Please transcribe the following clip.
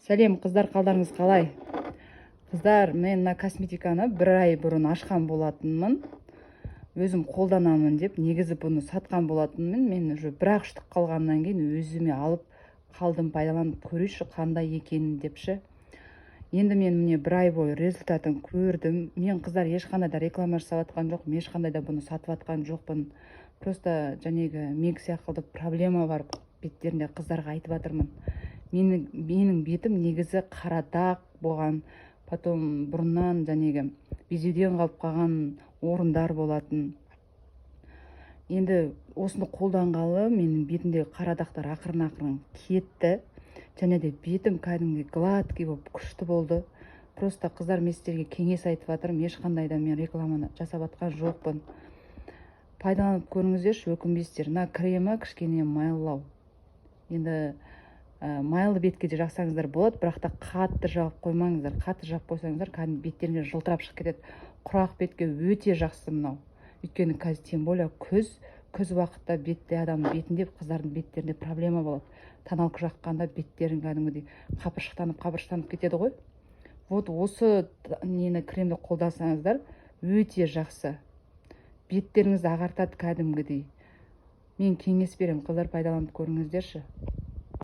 Сәлем, қыздар, қалдарыңыз қалай? Қыздар, мен мына косметиканы 1 ай бұрын ашқан болатынмын. Өзім қолданамын деп, негізі бұны сатқан болатынмын. Мен уже бір-ақ штук қалғаннан кейін өзіме алып қалдым, пайдаланып көрейінші қандай екенін депші. Енді мен міне 1 ай бойы результатын көрдім. Мен қыздар ешқандай да реклама жасап жатқан жоқпын, ешқандай да бұны сатып жатқан жоқпын. Просто жәнегі мен сияқты проблема бар беттерінде қыздарға айтып жатырмын. Менің бетім негізі қарадақ болған, потом бұрыннан жәнегі безеуден қалып қалған орындар болатын. Енді осыны қолданғалы менің бетімдегі қарадақтар ақырын кетті. Және де бетім кәдімгі гладкий болып күшті болды. Просто қыздар, мен сіздерге кеңес айтып жатырмын, ешқандай да мен рекламаны жасап жатқан жоқпын. Пайдаланып көріңіздерші, өкінбейсіздер. Мына кремі кішкене майлау. Енді майлы бетке де жақсаңыздар болады, бірақ та қатты жағып қоймаңыздар. Қатты жағып қойсаңыздар, кәдімгі беттеріңіз жылтырап шығып кетеді. Құрақ бетке өте жақсы мынау. Өйткені қазір тем более күз уақытта бетте адамның бетінде, қыздардың беттерінде проблема болады. Тоналка жаққанда беттерің кәдімгідей қабыршықтанып кетеді ғой. Вот осы нені кремді қолдансаңыздар өте жақсы. Беттеріңізді ағартады кәдімгідей. Мен кеңес беремін, қыздар, пайдаланып көріңіздерші.